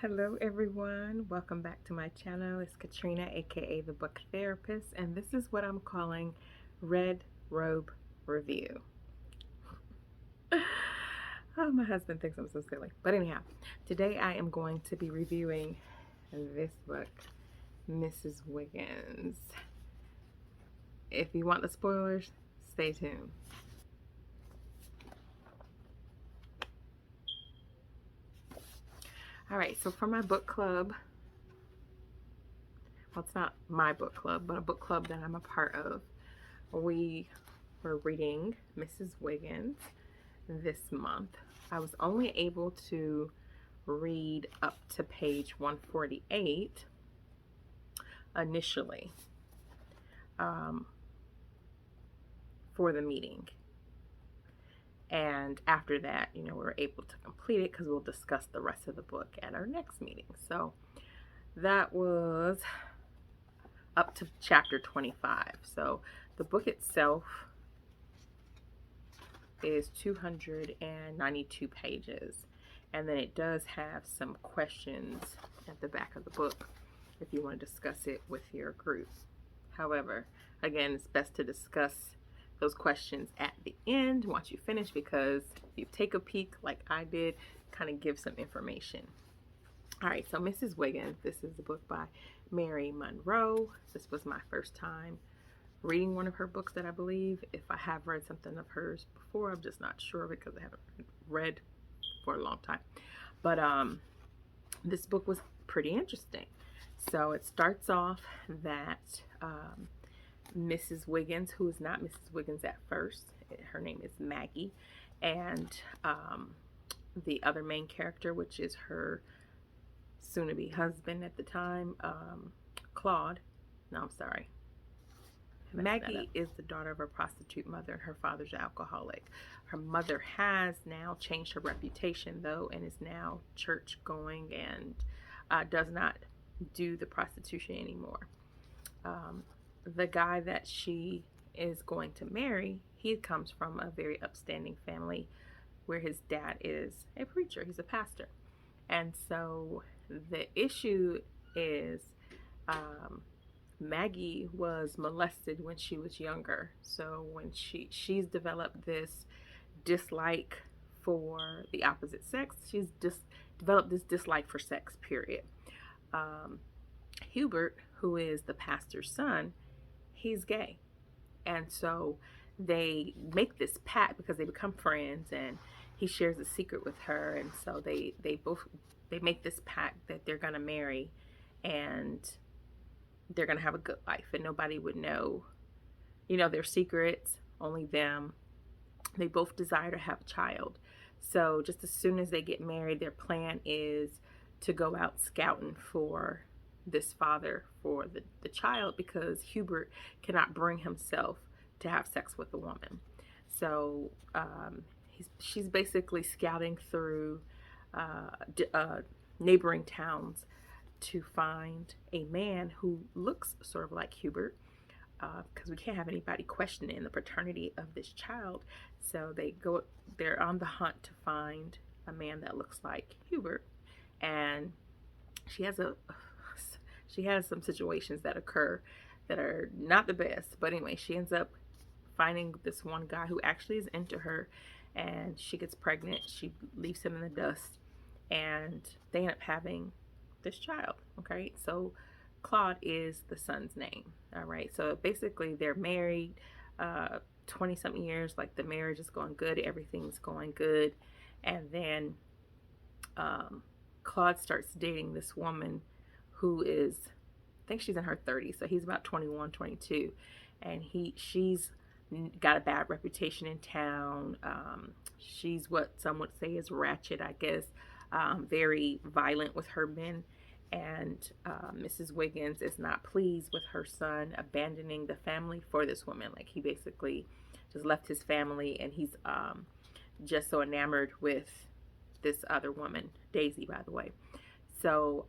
Hello everyone, welcome back to my channel. It's Katrina, aka the Book Therapist, and this is what I'm calling Red Robe Review. Oh, my husband thinks I'm so silly. But anyhow, today I am going to be reviewing this book, Mrs. Wiggins. If you want the spoilers, stay tuned. Alright, so for my book club, well, it's not my book club, but a book club that I'm a part of, we were reading Mrs. Wiggins this month. I was only able to read up to page 148 initially for the meeting. And after that, we were able to complete it because we'll discuss the rest of the book at our next meeting. So that was up to chapter 25. So the book itself is 292 pages, and then it does have some questions at the back of the book if you want to discuss it with your group. However, again, it's best to discuss those questions at the end once you finish, because if you take a peek like I did, kind of give some information. All right, so Mrs. Wiggins, this is a book by Mary Monroe. This was my first time reading one of her books that I believe. If I have read something of hers before, I'm just not sure because I haven't read for a long time. But this book was pretty interesting. So it starts off that Mrs. Wiggins, who is not Mrs. Wiggins at first, her name is Maggie, and the other main character, which is her soon-to-be husband at the time, Claude. No, I'm sorry. Maggie is the daughter of a prostitute mother, and her father's an alcoholic. Her mother has now changed her reputation, though, and is now church-going and does not do the prostitution anymore. The guy that she is going to marry, he comes from a very upstanding family where his dad is a preacher. He's a pastor. And so the issue is Maggie was molested when she was younger. So when she's developed this dislike for the opposite sex, she's developed this dislike for sex, period. Hubert, who is the pastor's son, he's gay. And so they make this pact because they become friends, and he shares a secret with her. And so they make this pact that they're going to marry and they're going to have a good life, and nobody would know, their secrets, only them. They both desire to have a child. So just as soon as they get married, their plan is to go out scouting for this father for the child, because Hubert cannot bring himself to have sex with a woman. So she's basically scouting through neighboring towns to find a man who looks sort of like Hubert, because we can't have anybody questioning the paternity of this child. So they're on the hunt to find a man that looks like Hubert. And she has some situations that occur that are not the best. But anyway, she ends up finding this one guy who actually is into her, and she gets pregnant. She leaves him in the dust, and they end up having this child. Okay, so Claude is the son's name. All right, so basically they're married 20-something years. Like, the marriage is going good, everything's going good, and then Claude starts dating this woman who is, I think she's in her 30s, so he's about 21, 22, and she's got a bad reputation in town. She's what some would say is ratchet, I guess, very violent with her men. And Mrs. Wiggins is not pleased with her son abandoning the family for this woman. Like, he basically just left his family, and he's just so enamored with this other woman, Daisy, by the way. So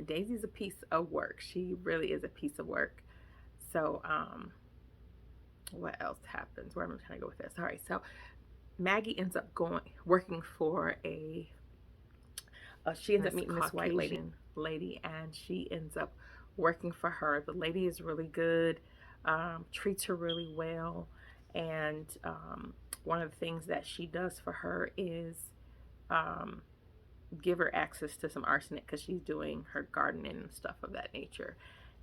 Daisy's a piece of work. She really is a piece of work. So what else happens? Where am I trying to go with this? All right, so Maggie ends up working for a She ends up meeting this white lady, and she ends up working for her. The lady is really good, treats her really well, and one of the things that she does for her is give her access to some arsenic because she's doing her gardening and stuff of that nature.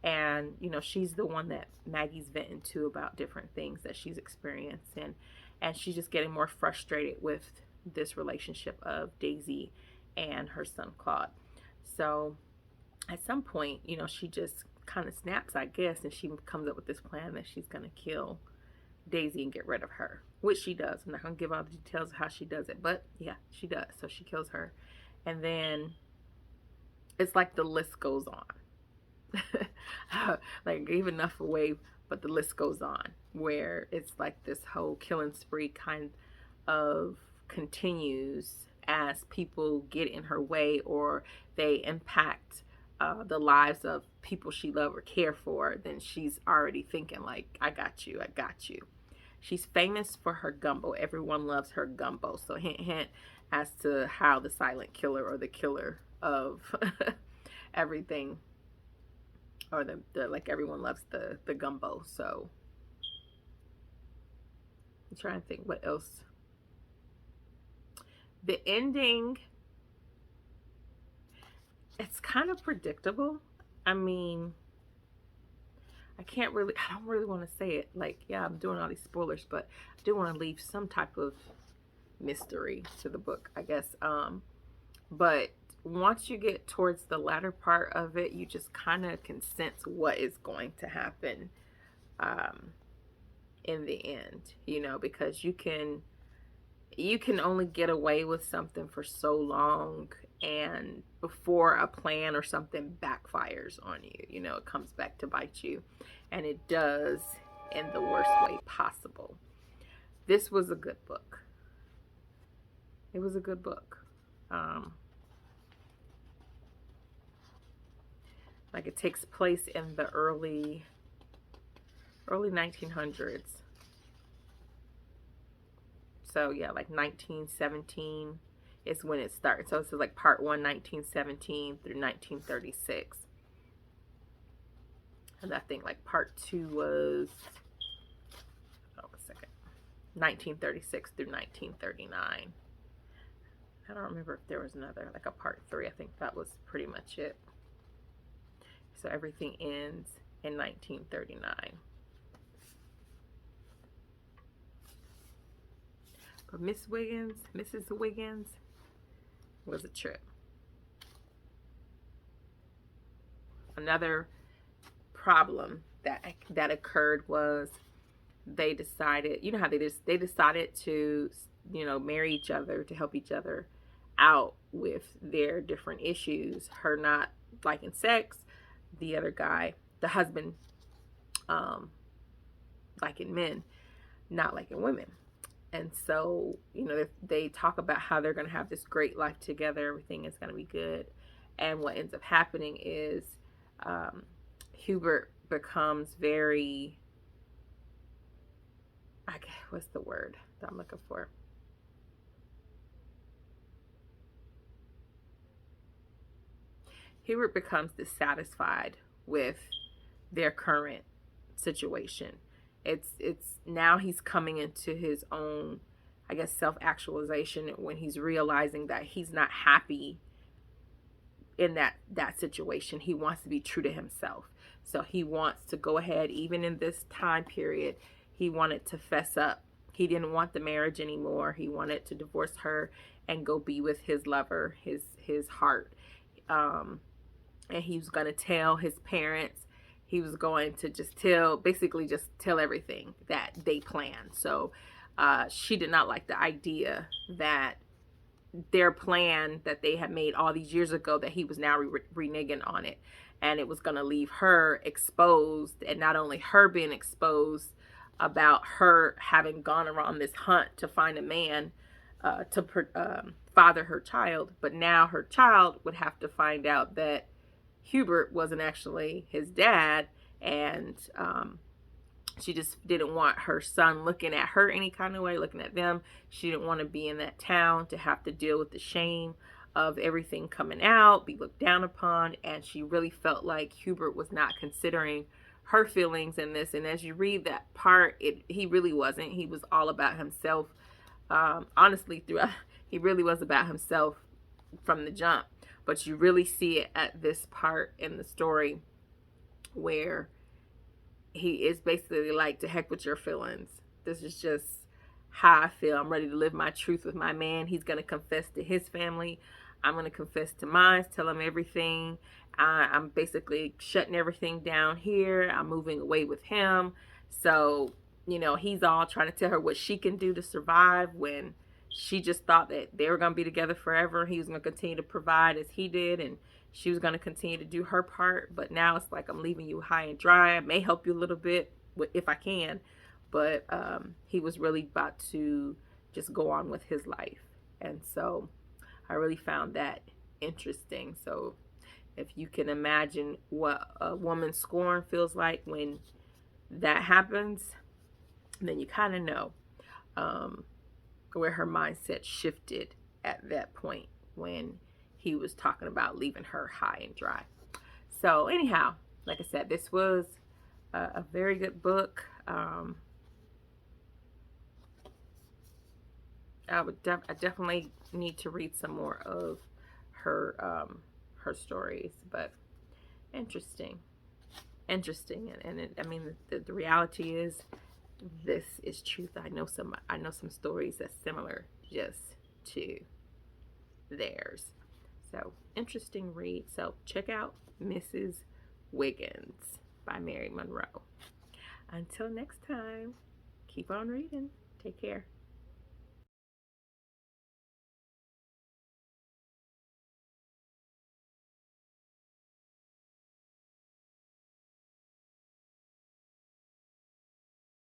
And she's the one that Maggie's venting to about different things that she's experiencing, and she's just getting more frustrated with this relationship of Daisy and her son Claude. So at some point, she just kind of snaps, I guess, and she comes up with this plan that she's going to kill Daisy and get rid of her, which she does. I'm not going to give all the details of how she does it, but yeah, she does. So she kills her, and then it's like the list goes on. Like, I gave enough away, but the list goes on, where it's like this whole killing spree kind of continues as people get in her way, or they impact the lives of people she loves or care for. Then she's already thinking like, I got you, I got you. She's famous for her gumbo. Everyone loves her gumbo. So hint, hint as to how the silent killer, or the killer of everything, or the like, everyone loves the gumbo. So I'm trying to think what else. The ending, it's kind of predictable. I mean, I don't really want to say it. Like, yeah, I'm doing all these spoilers, but I do want to leave some type of mystery to the book, I guess. But once you get towards the latter part of it, you just kind of can sense what is going to happen in the end, because you can only get away with something for so long, and before a plan or something backfires on you, it comes back to bite you, and it does in the worst way possible. This was a good book. It was a good book. Like, it takes place in the early 1900s. So yeah, like 1917 is when it starts. So this is like part 1, 1917 through 1936. And I think like part 2 was, 1936 through 1939. I don't remember if there was another, like a part 3. I think that was pretty much it. So everything ends in 1939. But Mrs. Wiggins was a trip. Another problem that occurred was they decided, how they decided to, marry each other to help each other out with their different issues. Her not liking sex, the other guy, the husband, liking men, not liking women. And so, they talk about how they're going to have this great life together. Everything is going to be good. And what ends up happening is Hubert becomes very, what's the word that I'm looking for? Hubert becomes dissatisfied with their current situation. It's now he's coming into his own, I guess, self-actualization, when he's realizing that he's not happy in that situation. He wants to be true to himself. So he wants to go ahead, even in this time period, he wanted to fess up. He didn't want the marriage anymore. He wanted to divorce her and go be with his lover, his heart. And he was going to tell his parents. He was going to basically just tell everything that they planned. So she did not like the idea that their plan that they had made all these years ago, that he was now reneging on it. And it was going to leave her exposed, and not only her being exposed about her having gone around this hunt to find a man to father her child, but now her child would have to find out that Hubert wasn't actually his dad, and she just didn't want her son looking at her any kind of way, looking at them. She didn't want to be in that town to have to deal with the shame of everything coming out, be looked down upon, and she really felt like Hubert was not considering her feelings in this. And as you read that part, he really wasn't. He was all about himself. Honestly, throughout, he really was about himself from the jump. But you really see it at this part in the story where he is basically like, to heck with your feelings. This is just how I feel. I'm ready to live my truth with my man. He's going to confess to his family. I'm going to confess to mine, tell him everything. I'm basically shutting everything down here. I'm moving away with him. So, you know, he's all trying to tell her what she can do to survive when she just thought that they were going to be together forever. He was going to continue to provide as he did, and she was going to continue to do her part. But now it's like, I'm leaving you high and dry. I may help you a little bit if I can. But he was really about to just go on with his life. And so I really found that interesting. So if you can imagine what a woman's scorn feels like when that happens, then you kind of know where her mindset shifted at that point when he was talking about leaving her high and dry. So anyhow, like I said, this was a very good book. I definitely need to read some more of her stories, but interesting, and I mean, the reality is, this is truth. I know some stories that's similar just to theirs. So interesting read. So check out Mrs. Wiggins by Mary Monroe. Until next time, keep on reading. Take care.